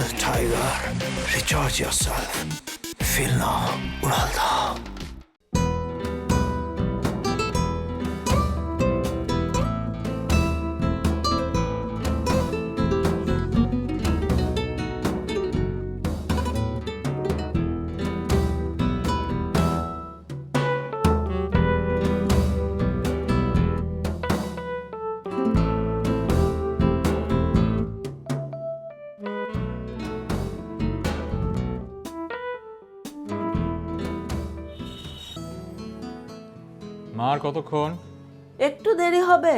tiger. Recharge yourself. Feel now, Uralda. মার কতক্ষণ? একটু দেরি হবে।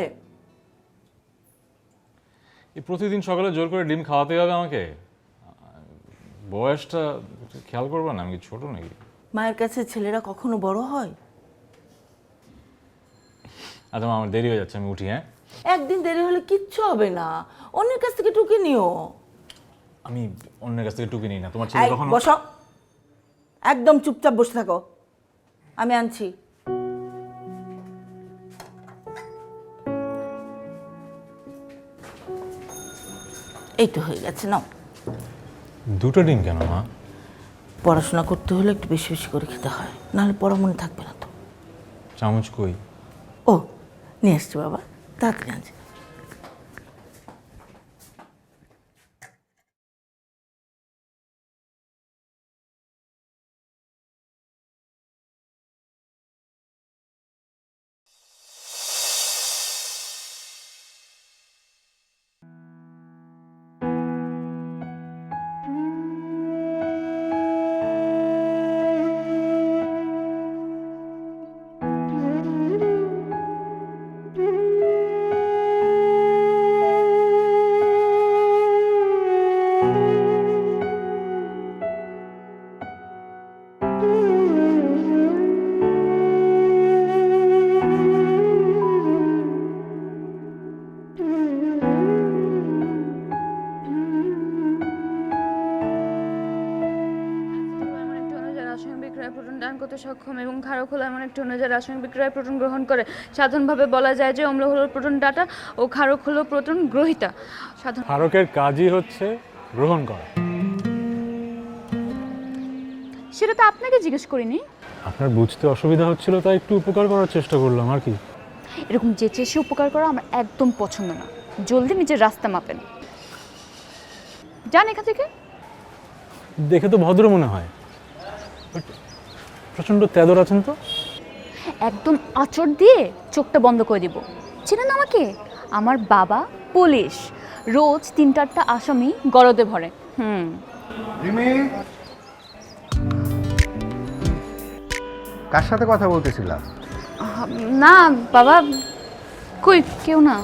এই প্রতিদিন সকালে জোর করে ডিম খাওয়াতে হবে আমাকে? বয়সটা খেয়াল করবে না? আমি কি ছোট নাকি? মায়ের কাছে ছেলেরা কখনো বড় হয়? আচ্ছা মা, আমার দেরি হয়ে যাচ্ছে, আমি উঠি। হ্যাঁ, একদিন দেরি হলে কিচ্ছু হবে না, অন্যের কাছ থেকে টুকে নিও। আমি অন্যের কাছ থেকে টুকি নিই না। তোমার ছেলে এই, কখনো... বসো, একদম চুপচাপ বসে থাকো, আমি আনছি। এই তো হয়ে গেছে, নাও। দুটো ডিম কেন মা? পড়াশোনা করতে হলে একটু বেশি বেশি করে খেতে হয়, নাহলে পড়া মনে থাকবে না তো। চামচ কই? ও, নিয়ে আসছি বাবা, তাড়াতাড়ি আনছি। সক্ষম এবং ক্ষারক হলো এমন একটি অণু যা রাসায়নিক বিক্রিয়ায় প্রোটন গ্রহণ করে। সাধারণভাবে বলা যায় যে অম্ল হলো প্রোটন দাতা ও ক্ষারক হলো প্রোটন গ্রহীতা। ক্ষারকের কাজই হচ্ছে গ্রহণ করা। সেটা তো আপনাকে জিজ্ঞেস করিনি। আপনার বুঝতে অসুবিধা হচ্ছিল তাই একটু উপকার করার চেষ্টা করলাম, আর কি। এরকম চেঁচিয়ে উপকার করা আমার একদম পছন্দ না। জলদি নিজের রাস্তা মাপেন, যান এখান থেকে। দেখে তো ভদ্র মনে হয়, প্রচন্ড তেদর আছেন তো। একদম আঁচড় দিয়ে চোখটা বন্ধ করে দিব। চেনেন আমাকে? আমার বাবা পুলিশ, রোজ 3-4টা আসামি গরদে ভরে। কার সাথে কথা বলতেছিলাম? না বাবা, কই কেউ না।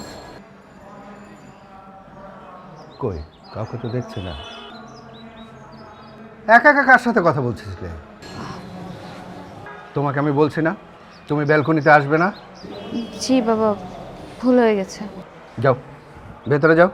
কই, কাউকে তো দেখছি না। একা একা কার সাথে কথা বলতেছিলে? তোমাকে আমি বলছি না তুমি ব্যালকনিতে আসবে না? জি বাবা, ভুল হয়ে গেছে। যাও, ভেতরে যাও।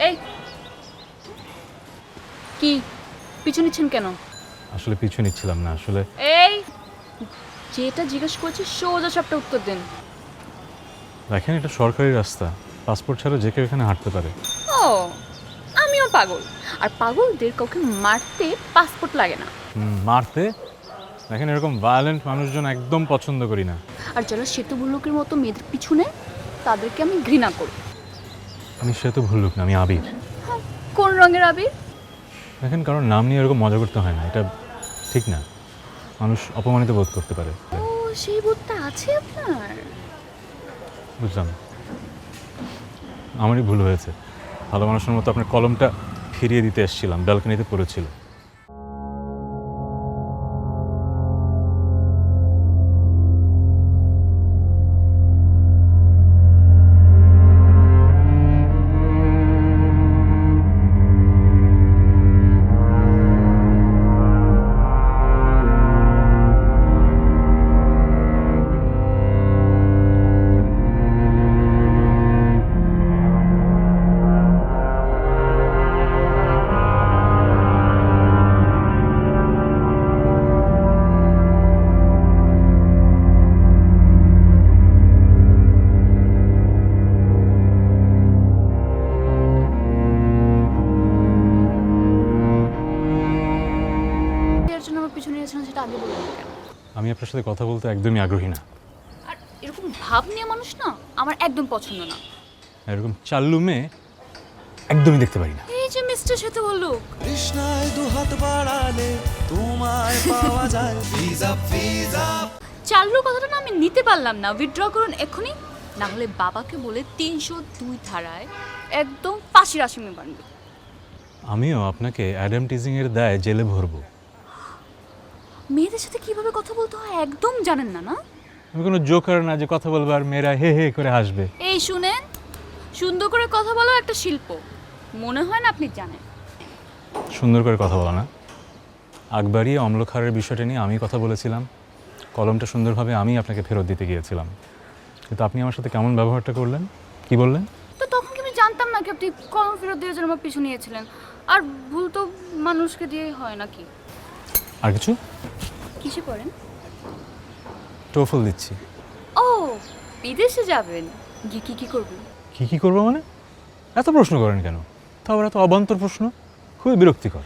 এই কি পিছু নিচ্ছেন কেন? আসলে পিছু নিচ্ছিলাম না, আসলে এই যেটা জিজ্ঞেস করছি সোজা সবটা উত্তর দেন। দেখেন, এটা সরকারি রাস্তা, পাসপোর্ট ছাড়া যে কেউ এখানে হাঁটতে পারে। ও, আমিও পাগল, আর পাগলদের কাউকে মারতে পাসপোর্ট লাগে না। মারতে? দেখেন, এরকম ভায়োলেন্ট মানুষজন একদম পছন্দ করি না। আর যারা শ্বেত ভল্লুকের মতো মেয়েদের পিছনে, তাদেরকে আমি ঘৃণা করি। আমি শ্বেত ভল্লুক না, আমি আবির। কোন রঙের আবির? দেখেন, কারণ নাম নিয়ে এরকম মজা করতে হয় না, এটা ঠিক না। মানুষ অপমানিত বোধ করতে পারে। ও, সেই বোধটা আছে আপনার। বুঝলাম, আমারই ভুল হয়েছে। ভালো মানুষের মতো আপনার কলমটা ফিরিয়ে দিতে এসেছিলাম, ব্যালকনিতে পড়েছিল। জন্য আমার পিছনে নিয়েছিলেন সেটা আগে বললেন না কেন? আমি আপনার সাথে কথা বলতে একদমই আগ্রহী না। আর এরকম ভাব নিয়ে মানুষ না আমার একদম পছন্দ না। এরকম চাল্লু মেয়ে একদমই দেখতে পারি না। এই যে মিস্টার সেতু হলো, কৃষ্ণায় দুহাত বাড়ালে তোমায় পাওয়া যায় ভিজা ভিজা। চাল্লু কথাটা না আমি নিতে পারলাম না। উইথড্র করুন এক্ষুনি, না হলে বাবাকে বলে 302 ধারায় একদম ফাঁসির আসামি বানবে। আমিও আপনাকে অ্যাডাম টিজিংয়ের দায়ে জেলে ভরবো। মেয়েদের সাথে কিভাবে কথা বলতে হয় একদম জানেন না, না? আমি কোনো জোকার না যে কথা বলবো আর মেয়েরা হে হে করে হাসবে। এই শুনেন, সুন্দর করে কথা বলা একটা শিল্প, মনে হয় না আপনি জানেন। সুন্দর করে কথা বলা না, আকবরী অম্লক্ষারের বিষয়টা নিয়ে আমি কথা বলেছিলাম, কলমটা সুন্দরভাবে আমি আপনাকে ফেরত দিতে গিয়েছিলাম, কিন্তু আপনি আমার সাথে কেমন ব্যবহারটা করলেন, কি বললেন? তো তখন কি আমি জানতাম না কি আপনি কলম ফেরত দিয়ে আমার পিছু নিয়েছিলেন? আর ভুল তো মানুষকে দিয়েই হয় নাকি? আর কিছু? কিসে পড়েন? টোফল দিচ্ছি। ও, বিদেশে যাবেন, গিয়ে কি করবেন? কি করবো মানে? এত প্রশ্ন করেন কেন? তা আবার এত অবান্তর প্রশ্ন, খুবই বিরক্তিকর।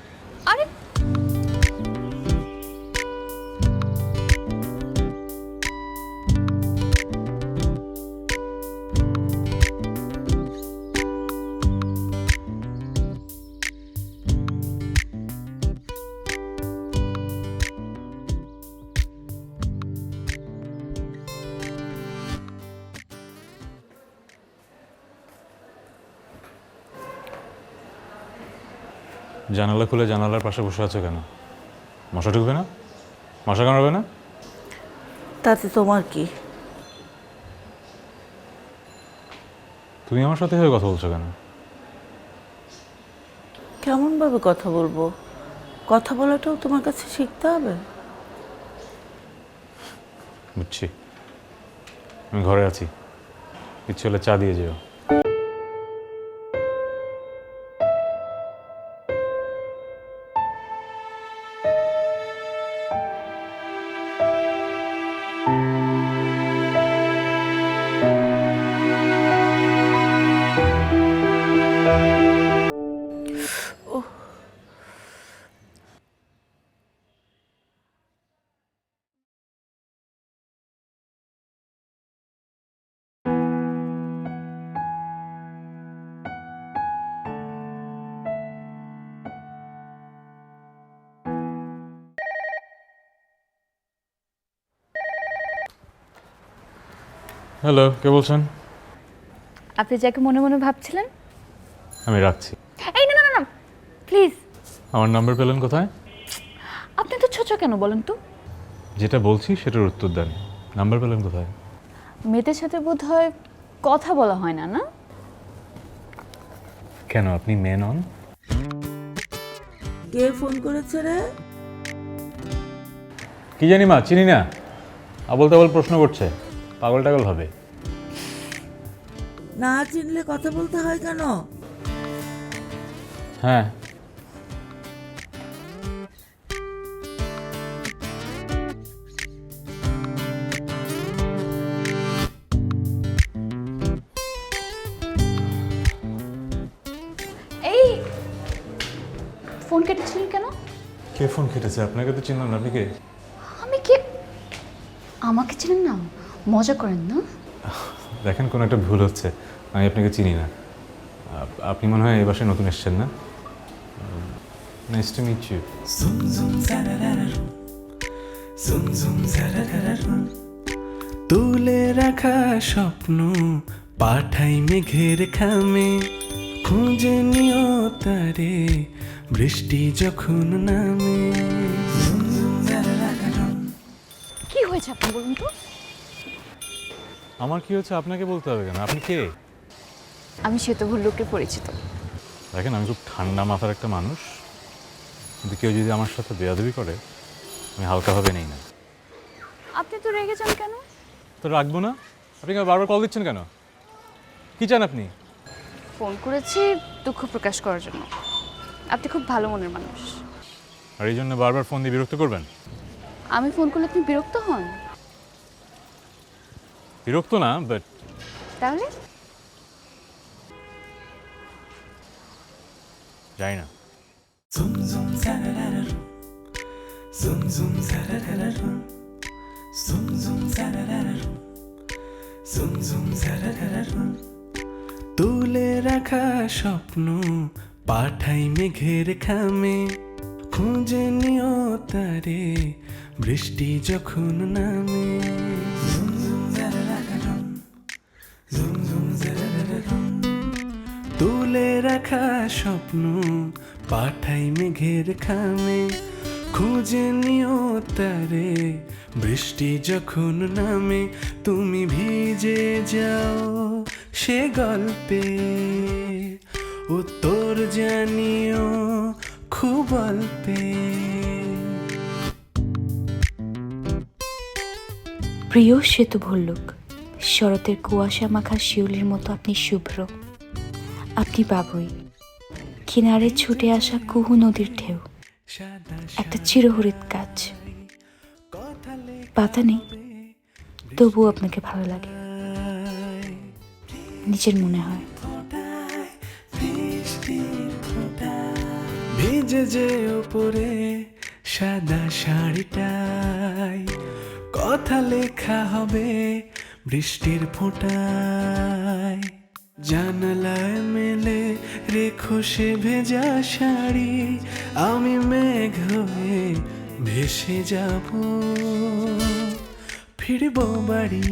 আরে জানালা খুলে জানালার পাশে বসে আছো কেন? মশা ঢুকবে না? মশা কামড়াবে না? তাতে তোমার কি? তুমি আমার সাথে হয়ে কথা বলছো কেন? কেমনভাবে কথা বলবো? কথা বলাটাও তোমার কাছে শিখতে হবে। বুঝছি, আমি ঘরে আছি, ইচ্ছে হলে চা দিয়ে যেও। হ্যালো, কে বলছেন? আপনি যাকে মনে মনে ভাবছিলেন? আমি রাখছি। এই না না না, প্লিজ। আমার নাম্বার পেলেন কোথায়? আপনি তো ছোট কেন বলেন তো? যেটা বলছি সেটার উত্তর দেন। নাম্বার পেলেন কোথায়? মেয়েদের সাথে বোধ হয় কথা বলা হয় না, না? কেন, আপনি মেয়ে নন? কে ফোন করেছে রে? কি জানি মা, চিনি না, আবল তাবল প্রশ্ন করছে, পাগল টাগল হবে। না চিনলে কথা বলতে হয় কেন? হ্যাঁ, এই ফোন কেটেছিলেন কেন? কে ফোন কেটেছে? আপনাকে তো চিনলাম না, আপনি কে? আমি কে? আমাকে চিনেন না? মজা করেন না? দেখেন, কোনো একটা ভুল হচ্ছে, আমি আপনাকে চিনি না। আপনি মনে হয় এই বাসায় নতুন এসেছেন না? Nice to meet you. Zum zum zararararum. Zum zum zararararum. তুলে রাখা স্বপ্ন পাঠাই মেঘের খামে, খুঁজে নিও তারে বৃষ্টি যখন নামে। Zum zum zararararum. কি হয়েছে আপনি বলুন তো? আমার কি হচ্ছে আপনাকে বলতে হবে কেন? আপনি কে? আমি শ্বেতভল্লুকে পরিচিত। দেখেন, আমি খুব ঠান্ডা মাথার একটা মানুষ, কিন্তু কেউ যদি আমার সাথে বেয়াদবি করে আমি হালকাভাবে নেই না। আপনি তো রেগে যান কেন? তো রাখবো না। আপনি কেন বারবার কল দিচ্ছেন কেন? কি চান আপনি? ফোন করেছি দুঃখ প্রকাশ করার জন্য। আপনি খুব ভালো মনের মানুষ। আর এই জন্য বারবার ফোন দিয়ে বিরক্ত করবেন? আমি ফোন করলে আপনি বিরক্ত হন? বিরক্ত না, বাট তাহলে যাই না। Zum zum zararararum. Zoom zoom zararararum. Zoom zoom zararararum. Zoom zoom zararararum. তুলে রাখা স্বপ্ন পাঠাই মেঘের খামে, খুঁজে নিও তারে বৃষ্টি যখন নামে। Zoom zoom zararararum. Zoom zoom zararararum. তুলে রাখা স্বপ্ন পাঠাই মেঘের খামে, খুঁজে নিও তারে বৃষ্টি যখন নামে। তুমি ভিজে যাও সে গল্পে, উত্তর জানিও খুব অল্পে। প্রিয় শ্বেত ভল্লুক, শরতের কুয়াশা মাখা শিউলির মতো আপনি শুভ্র। আপনি বাবুই, কিনারে ছুটে আসা কুহু নদীর ঢেউ, একটা চিরহরিত গাছ। পাতা নেই, তবুও আপনাকে ভালো লাগে, নিজের মনে হয়। ভিজে যে ওপরে সাদা শাড়িটায়, কথা লেখা হবে বৃষ্টির ফোঁটায়। জানালায় মেলে রেখো সে ভেজা শাড়ি, আমি মেঘ হয়ে ভেসে যাব, ফিরব বাড়ি।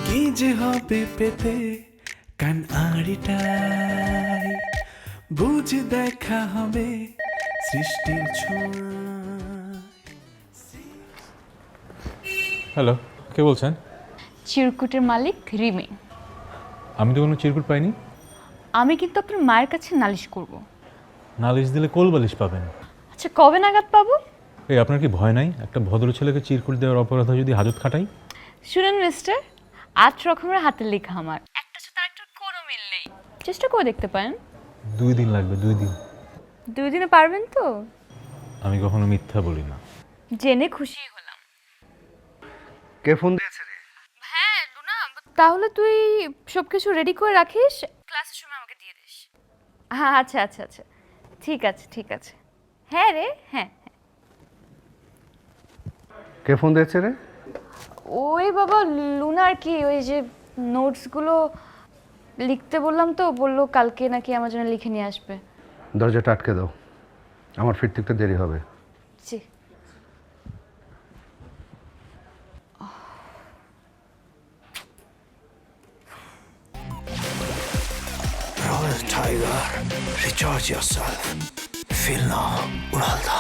কি যে হবে পেতে কান আড়িটায়, বুঝ দেখা হবে সৃষ্টির ছোঁয়া। হ্যালো, কে বলছেন? চিরকুটের মালিক রিমি। আমি তো কোনো চিরকুট পাইনি। আমি কিন্তু আপনার মায়ের কাছে নালিশ করব। নালিশ দিলে কোল বালিশ পাবেন। আচ্ছা, কবে নাগাদ পাবো? এই আপনার কি ভয় নাই? একটা ভদ্র ছেলেকে চিরকুট দেওয়ার অপরাধ যদি হাজত খাটাই? শুনুন মিস্টার, 8 রকমের হাতের লেখা আমার, একটা সাথে আরেকটার কোনো মিল নেই। চেষ্টা করে দেখতে পারেন। 2 দিন লাগবে, 2 দিন। 2 দিনে পারবেন তো? আমি কখনো মিথ্যা বলি না। জেনে খুশি হলাম। কে ফোন দিয়েছে রে? হ্যাঁ লুনা, তাহলে তুই সবকিছু রেডি করে রাখিস, ক্লাসের সময় আমাকে দিয়ে দিস। হ্যাঁ আচ্ছা আচ্ছা আচ্ছা, ঠিক আছে ঠিক আছে। হ্যাঁ রে, হ্যাঁ। কে ফোন দিয়েছে রে? ওই বাবা লুনার কি, ওই যে নোটসগুলো লিখতে বললাম তো, বললো কালকে নাকি আমার জন্য লিখে নিয়ে আসবে। দরজাটা আটকে দাও, আমার ফিরতে একটু দেরি হবে। জি। Royal Tiger, recharge yourself. Feel now, Uralda.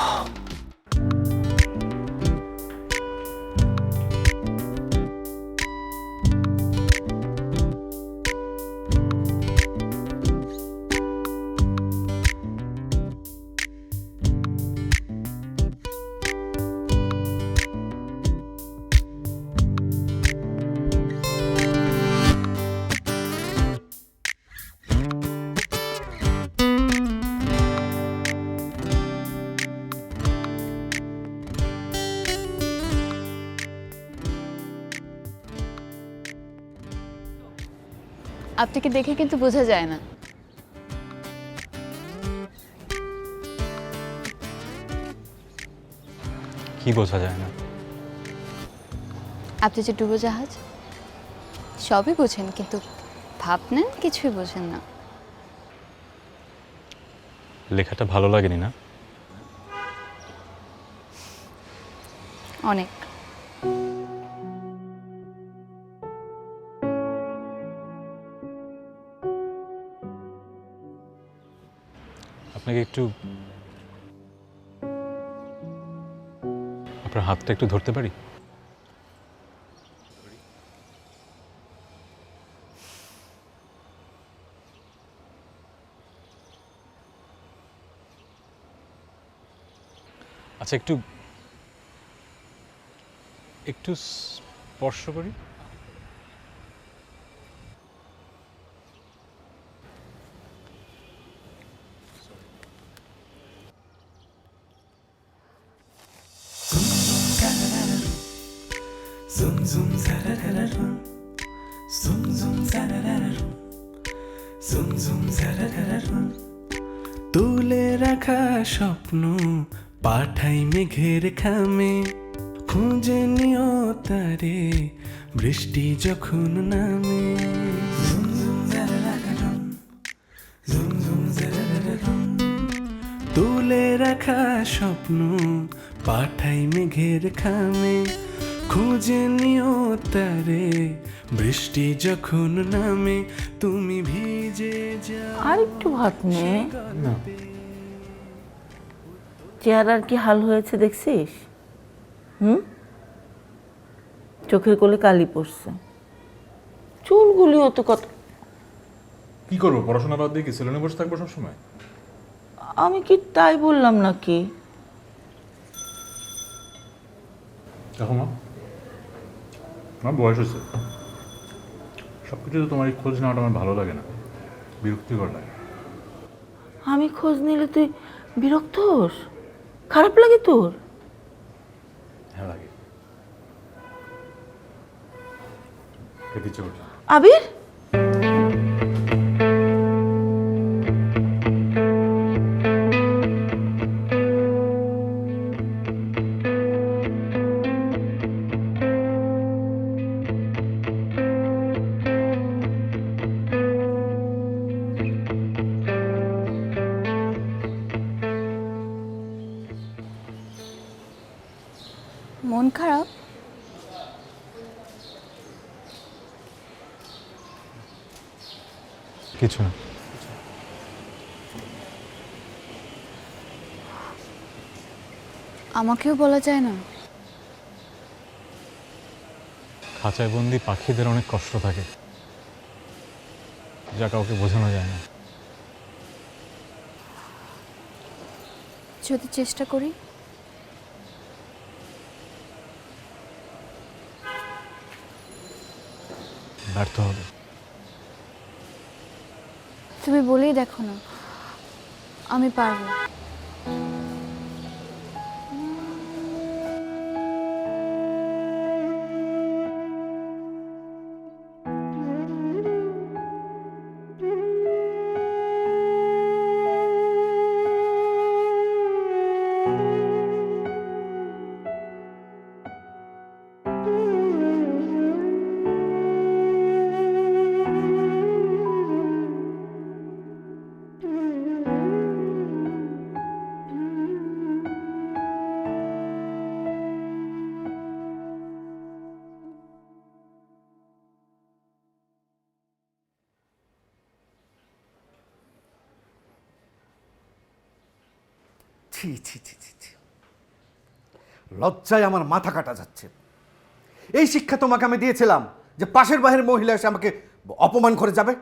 আপনাকে দেখে কিন্তু বোঝা যায় না। কি বোঝা যায় না? আপনি যে ডুবোজাহাজ, সবই বোঝেন কিন্তু ভাবনেন কিছুই বোঝেন না। লেখাটা ভালো লাগেনি না? অনেক। আপনাকে একটু, আপনার হাতটা একটু ধরতে পারি? আচ্ছা, একটু একটু স্পর্শ করি। Zoom zoom zararararum. Zum zum zarararum, zum zum zarararum. তুলে রাখা স্বপ্ন পাঠাই মেঘের খামে, খুঁজে নিও তারে বৃষ্টি যখন নামে। Zum zum zarararum, zum zum zarararum. তুলে রাখা স্বপ্ন পাঠাই মেঘের খামে, খুঁজে নিও তারে বৃষ্টি যখন নামে। তুমি ভিজে যাও আর একটু ভাত নে। চেহারার কি হাল হয়েছে দেখছিস? চোখের কোলে কালি পড়ছে, চুলগুলিও তো কত। কি করবো, পড়াশোনা বাদ দিয়ে কি সেলুনে বসে থাকবো সবসময়? আমি কি তাই বললাম নাকি? দেখো মা, আমার বয়স হয়েছে, সব কিছু তো তোমার এই খোঁজ নেওয়াটা আমার ভালো লাগে না, বিরক্তিকর লাগে। আমি খোঁজ নিলে তুই বিরক্ত হোস? খারাপ লাগে তোর? হ্যাঁ লাগে। খেতে ইচ্ছে করছে। আবির, মন খারাপ? কিছু না। আমাকেও বলা যায় না? খাঁচায় বন্দি পাখিদের অনেক কষ্ট থাকে, যা কাউকে বোঝানো যায় না। যদি চেষ্টা করি? ব্যর্থ হবে। তুমি বলেই দেখো না, আমি পারবো। ছি ছি ছি ছি ছি, লজ্জায় আমার মাথা কাটা যাচ্ছে। এই শিক্ষা তোমাকে আমি দিয়েছিলাম যে পাশের বাহির মহিলা এসে আমাকে অপমান করে যাবে?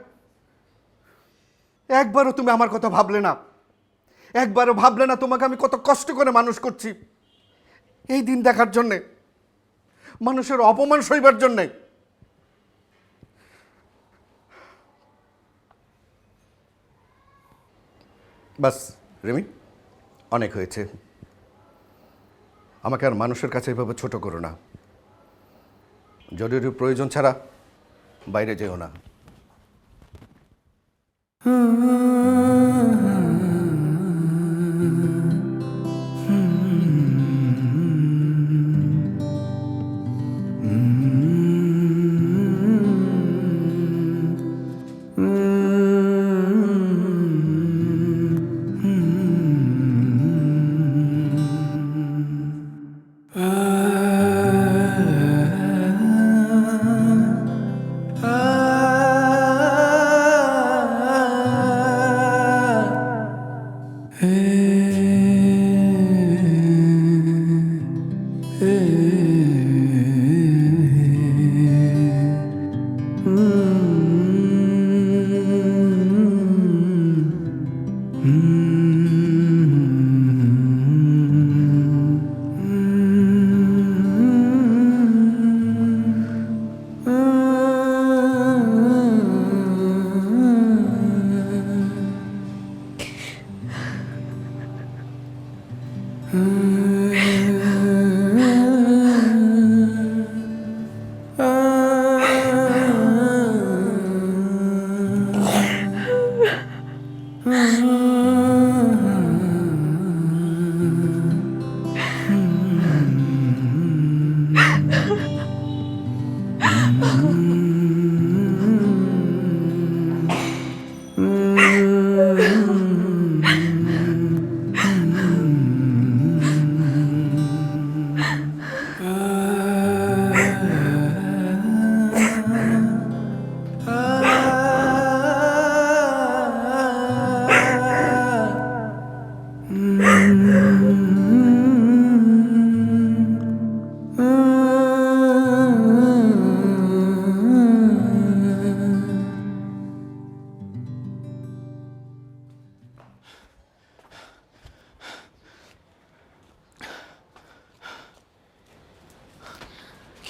একবারও তুমি আমার কথা ভাবলে না, একবারও ভাবলে না তোমাকে আমি কত কষ্ট করে মানুষ করছি এই দিন দেখার জন্যে, মানুষের অপমান সইবার জন্যে। বাস রিমি, অনেক হয়েছে। আমাকে আর মানুষের কাছে এভাবে ছোট করো না। জরুরি প্রয়োজন ছাড়া বাইরে যেও না।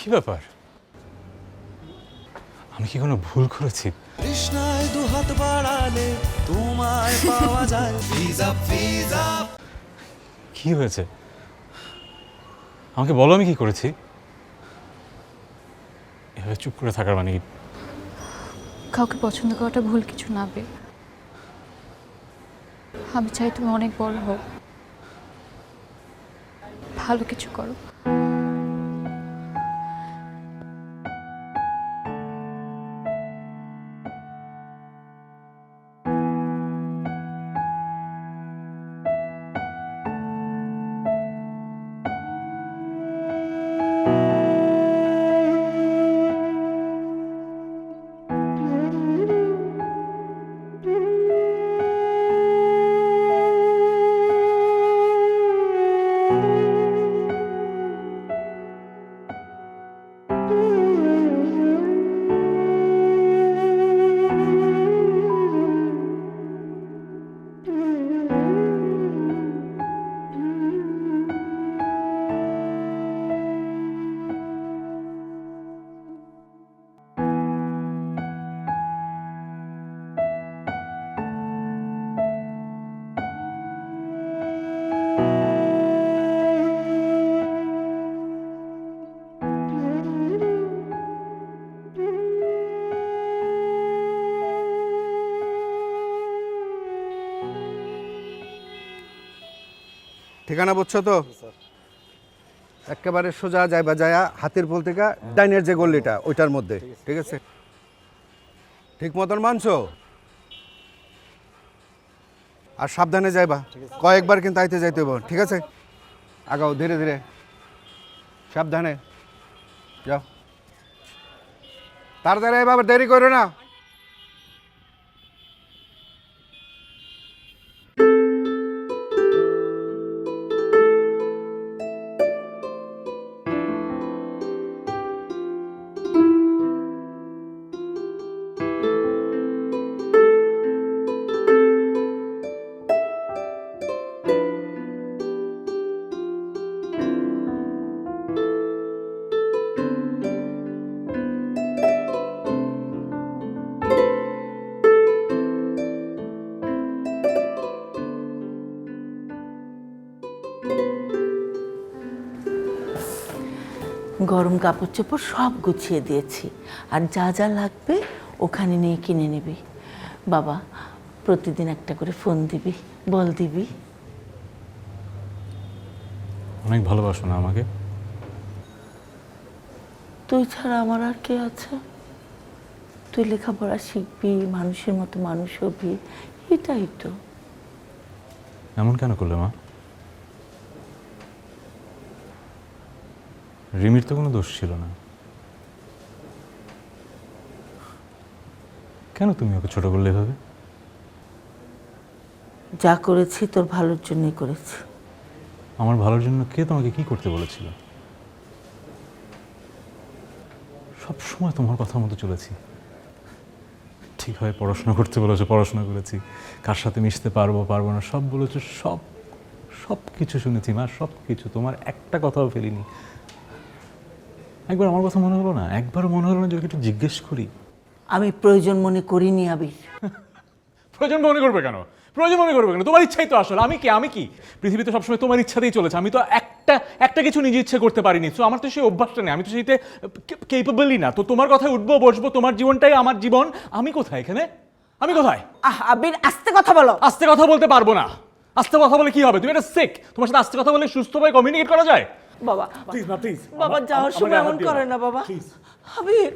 কি ব্যাপার? আমি কি কোনো ভুল করেছি? তৃষ্ণায় দুহাত বাড়ালে তোমায় পাওয়া যায় ভিজা ভিজা। কি হয়েছে আমাকে বলো, আমি কি করেছি? এভাবে চুপ করে থাকার মানে কি? কাউকে পছন্দ করাটা ভুল কিছু না বে। আমি চাই তুমি অনেক বড় হও, ভালো কিছু করো। ঠিকানা বুঝছো তো? একেবারে সোজা যাইবা যায়া হাতের পোল থেকে ডাইনের যে গল্লিটা ওইটার মধ্যে, ঠিক আছে? ঠিক মতন মানছো? আর সাবধানে যাইবা, কয়েকবার কিন্তু আইতে যাইতে হইব, ঠিক আছে? আগাও ধীরে ধীরে, সাবধানে যাও, তাড়াতাড়ি আইবা, আবার দেরি করো না। গরম কাপড় চোপড় সব গুছিয়ে দিয়েছি, আর যা যা লাগবে ওখানে নিয়ে কিনে নিবি। বাবা, প্রতিদিন একটা করে ফোন দিবি, বল দিবি। অনেক ভালোবাসো না আমাকে? তুই ছাড়া আমার আর কে আছে? তুই লেখাপড়া শিখবি, মানুষের মতো মানুষ হবি, এটাই তো। এমন কেন করলে মা? রিমির তো কোনো দোষ ছিল না, কেন তুমি ওকে ছোট করলে এভাবে? যা করেছি তোর ভালোর জন্যই করেছি। আমার ভালোর জন্য কে তোমাকে কি করতে বলেছিল? সব সময় তোমার কথা মতো চলেছি, ঠিকভাবে পড়াশোনা করতে বলেছো, পড়াশোনা করেছি, কার সাথে মিশতে পারবো পারবো না সব বলেছো, সব সব কিছু শুনেছি মা, সব কিছু, তোমার একটা কথাও ফেলিনি। একবার আমার কথা মনে হলো না? একবার মনে হলো না যে ওকে একটু জিজ্ঞেস করি? আমি প্রয়োজন মনে করিনি আবির। প্রয়োজন মনে করবে কেন? প্রয়োজন মনে করবে কেন? তোমার ইচ্ছাই তো আসলে। আমি কি পৃথিবীতে সবসময় তোমার ইচ্ছাতেই চলেছে, আমি তো একটা কিছু নিজে ইচ্ছে করতে পারিনি। তো আমার তো সেই অভ্যাসটা নেই, আমি তো সেইতে কেপেবলই না। তো তোমার কথায় উঠবো বসবো, তোমার জীবনটাই আমার জীবন। আমি কোথায় এখানে? আমি কোথায়? আবির, আস্তে কথা বলো। আস্তে কথা বলতে পারবো না। আস্তে কথা বলে কি হবে? তুমি একটা সিক, তোমার সাথে আস্তে কথা বলে সুস্থভাবে কমিউনিকেট করা যায়? বাবা প্লিজ মা, প্লিজ। বাবা, যাওয়ার সময় এমন করে না বাবা। আবির,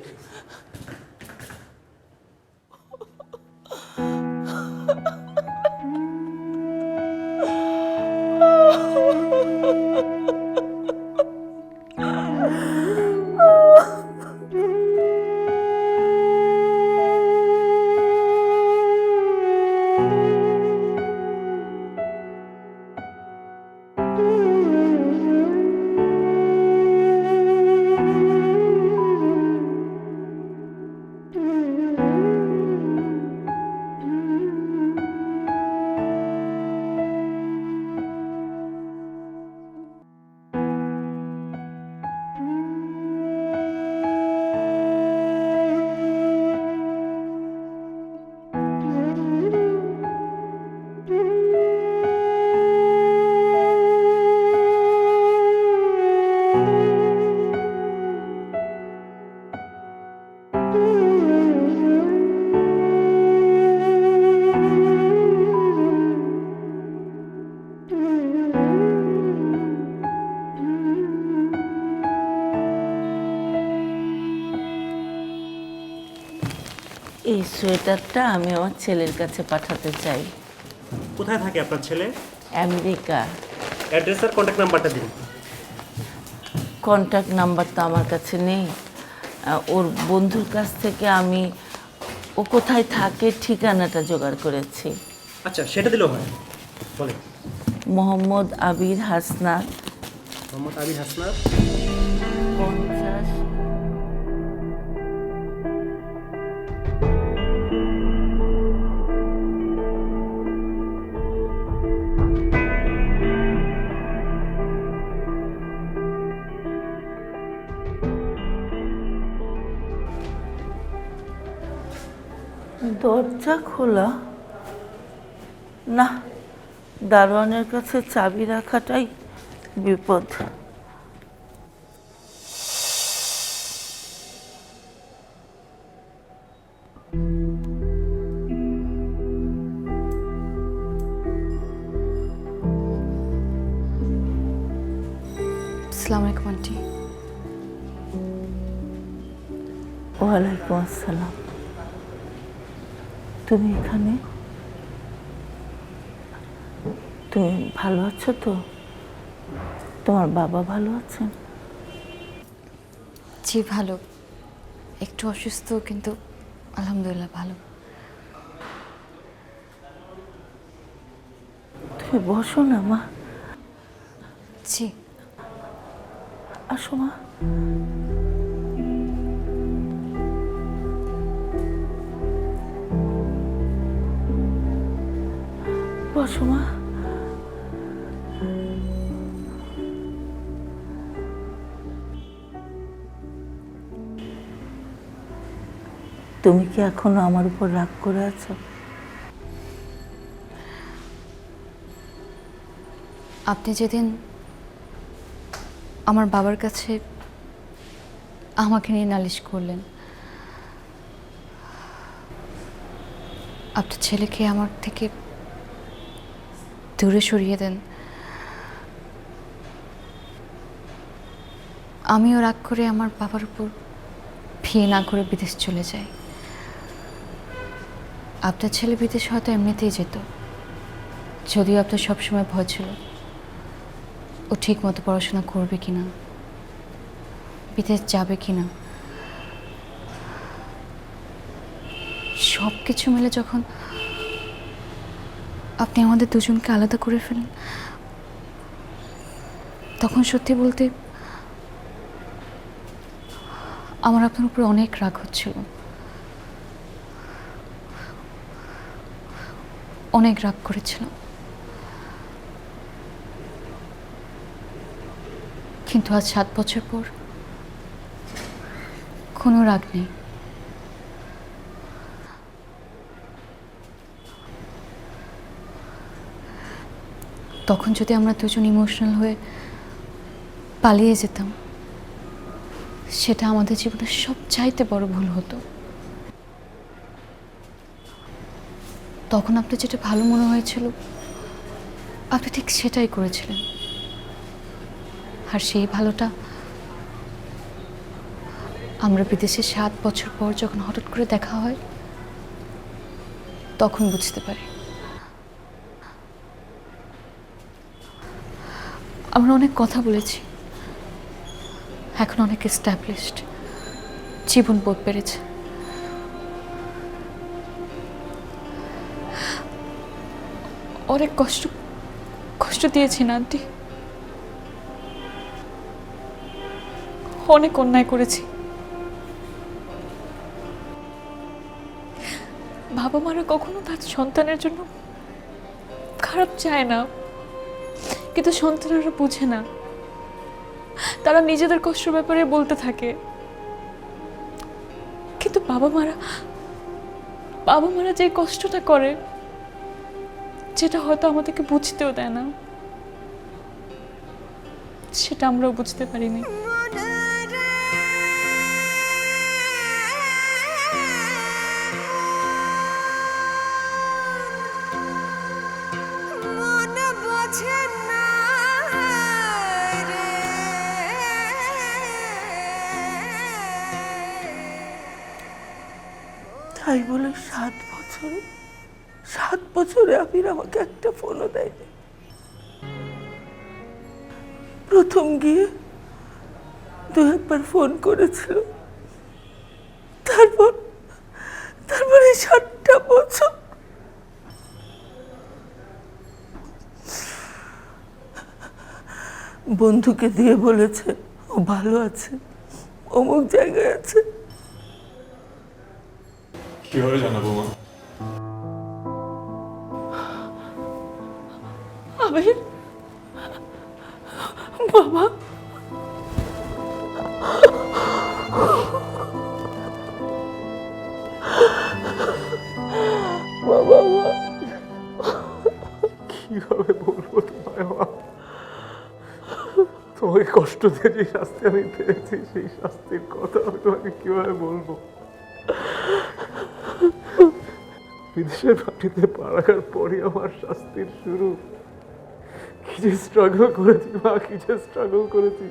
এই সোয়েটারটা আমি আমার ছেলের কাছে পাঠাতে চাই। কোথায় থাকে আপনার ছেলে? আমেরিকা। অ্যাড্রেস আর কন্ট্যাক্ট নাম্বারটা দিন। কন্ট্যাক্ট নাম্বার তো আমার কাছে নেই। ওর বন্ধুর কাছ থেকে আমি ও কোথায় থাকে ঠিকানাটা জোগাড় করেছি। আচ্ছা, সেটা দিলেও হয়, বলেন। মোহাম্মদ আবির হাসনাত, মোহাম্মদ আবির হাসনাত, 50। দরজা খোলা না, দারোয়ানের কাছে চাবি রাখাটাই বিপদ। আসসালামু আলাইকুম আন্টি। ওয়ালাইকুম আসসালাম। তুমি এখানে? তুমি ভালো আছো তো? তোমার বাবা ভালো আছেন? জি ভালো, একটু অসুস্থ কিন্তু আলহামদুলিল্লাহ ভালো। তুমি বসো না মা। জি। আসো মা। বসো মা। তুমি কি এখনো আমার উপর রাগ করে আছো? আপনি যেদিন আমার বাবার কাছে আমাকে নিয়ে নালিশ করলেন, আপনার ছেলেকে আমার থেকে দূরে সরিয়ে দেন, আমিও রাগ করে আমার বাবার উপর বিয়ে না করে বিদেশ চলে যাই। আপনার ছেলে বিদেশ হয়তো এমনিতেই যেত, যদিও আপনার সবসময় ভয় ছিল ও ঠিক মতো পড়াশোনা করবে কিনা, বিদেশ যাবে কিনা। সব কিছু মিলে যখন আপনি আমাদের দুজনকে আলাদা করে ফেলেন, তখন সত্যি বলতে আমার আপনার উপরে অনেক রাগ হচ্ছিল, অনেক রাগ করেছিলাম। কিন্তু আজ 7 বছর পর কোনো রাগ নেই। তখন যদি আমরা দুজন ইমোশনাল হয়ে পালিয়ে যেতাম, সেটা আমাদের জীবনের সবচাইতে বড় ভুল হতো। তখন আপনার যেটা ভালো মনে হয়েছিল আপনি ঠিক সেটাই করেছিলেন, আর সেই ভালোটা আমরা বিদেশে 7 বছর পর যখন হঠাৎ করে দেখা হয় তখন বুঝতে পারি। আমরা অনেক কথা বলেছি, এখন অনেক এস্টাবলিশড, জীবন বোধ পেরেছে। অনেক কষ্ট দিয়েছি না আন্টি, অনেক অন্যায় করেছি। বাবা মারা কখনো তার সন্তানের জন্য খারাপ চায় না, কিন্তু সন্তানেরা বুঝে না, তারা নিজেদের কষ্টের ব্যাপারে বলতে থাকে। কিন্তু বাবা মারা যে কষ্টটা করে, যেটা হয়তো আমাদেরকে বুঝতেও দেয় না, সেটা আমরাও বুঝতে পারিনি। তাই বলে 7 বছরে আবির আমাকে একটা ফোনও দেয়নি। প্রথম গিয়ে 2-1বার ফোন করেছিল, তারপরে 7টা বছর। বন্ধুকে দিয়ে বলেছে ও ভালো আছে, অমুক জায়গায় আছে। কিভাবে জানাবো মা? আবির বাবা, কিভাবে বলবো তোমায় মা? তোমাকে কষ্ট দিয়ে যে শাস্তি আমি পেয়েছি, সেই শাস্তির কথা আমি তোমাকে কিভাবে বলবো? বিদেশের মাটিতে পা রাখার পরই আমার শাস্তির শুরু। কি যে স্ট্রাগল করেছি মা, কি যে স্ট্রাগল করেছি।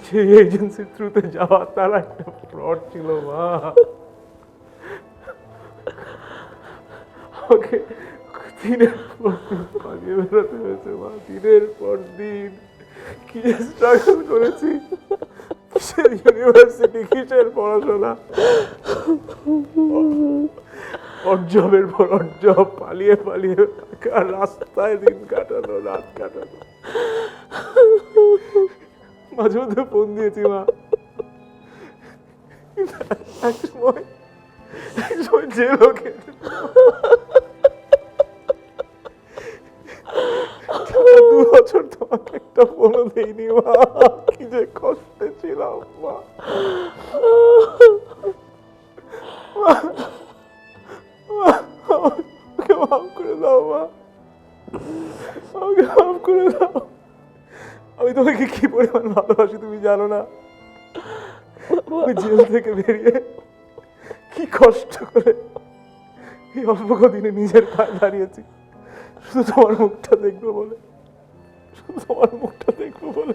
যে এজেন্সির থ্রুতে যাওয়া, তারা একটা ফ্রড ছিল মা। আমাকে দিনের পর দিন পালিয়ে বেরোতে হয়েছে মা, দিনের পর দিন। কি যে স্ট্রাগল করেছি, কিসের ইউনিভার্সিটি, কিসের পড়াশোনা, অজবের পর অজব, পালিয়ে পালিয়ে থাকা, রাস্তায় দিন কাটানো, রাত কাটানো। মাঝে মধ্যে ফোন দিয়েছি মা, এক সময় যে লোকের 2 বছর তোমাকে একটা ফোনও দেইনি মা। কি যে কষ্টে ছিলাম মা। আমাকে মাফ করে দাও মা, আমাকে মাফ করে দাও। আমি তোমাকে কি পরিমাণ ভালোবাসি তুমি জানো না। ওই জেল থেকে বেরিয়ে কি কষ্ট করে এই অল্প কদিনে নিজের পায়ে দাঁড়িয়েছি, শুধু তোমার মুখটা দেখবো বলে, শুধু তোমার মুখটা দেখবো বলে।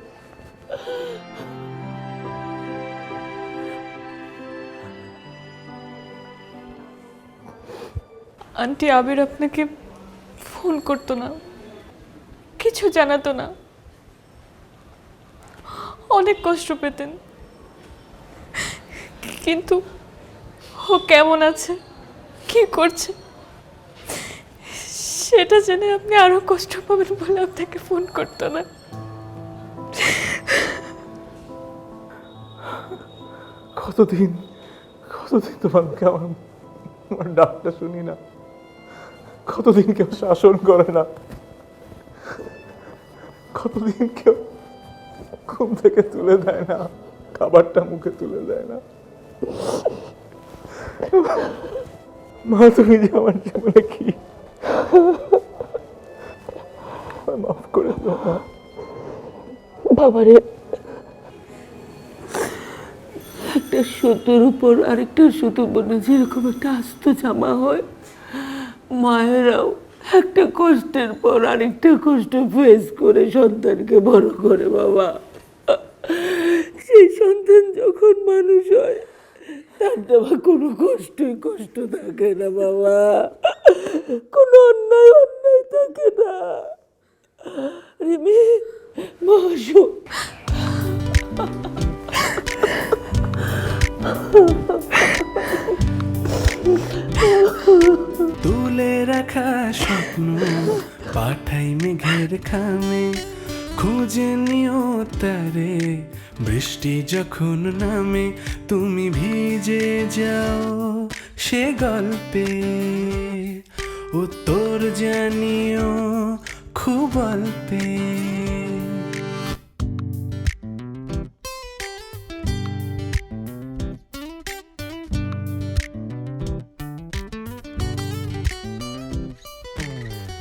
আন্টি আবির আপনাকে ফোন করতো না, কিছু জানাতো না, অনেক কষ্ট পেতেন। কিন্তু ও কেমন আছে, কি করছে, সেটা জেনে আপনি আরো কষ্ট পাবেন বলে আপনাকে ফোন করতো না। কতদিন তোমাকে আমার ডাকটা শুনি না, কতদিন কেউ শাসন করে না, কতদিন কেউ ঘুম থেকে তুলে দেয় না, খাবারটা মুখে তুলে দেয় না। মা তুমি যে আমার জীবনে কি, মাফ করে দাও মা। বাবারে, একটা সুতোর উপর আরেকটা সুতো বনে যেরকম একটা আস্ত জামা হয়, মায়েরাও একটা কষ্টের পর আরেকটা কষ্ট ফেস করে সন্তানকে বড় করে বাবা। সেই সন্তান যখন মানুষ হয়, তার দেওয়া কোনো কষ্ট থাকে না বাবা, কোনো অন্যায় থাকে না। রিমি, মা আসো। তুলে রাখা স্বপ্ন পাঠাই মেঘের খামে, খুঁজে নিও তারে বৃষ্টি যখন নামে। তুমি ভিজে যাও সে গল্পে, উত্তর জানিও খুব অল্পে।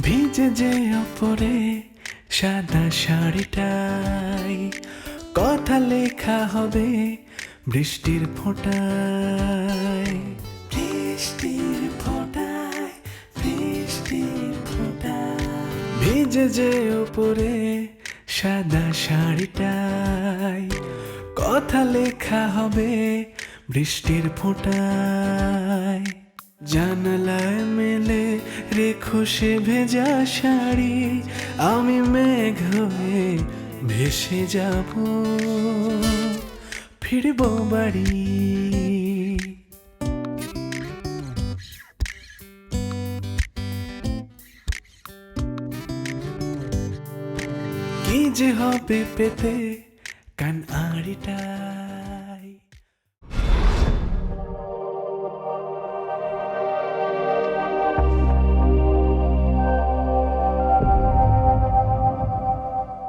ভিজে যে ওপরে সাদা শাড়িটাই, কথা লেখা হবে বৃষ্টির ফোঁটায়, বৃষ্টির ফোঁটায়, বৃষ্টির ফোঁটায়। ভিজে যে ওপরে সাদা শাড়িটাই, কথা লেখা হবে বৃষ্টির ফোঁটায়। জানালায় মেলে রেখো সে ভেজা শাড়ি, আমি মেঘ হয়ে ভেসে যাব, ফিরব বাড়ি। কি যে হবে পেতে কান আড়িটা।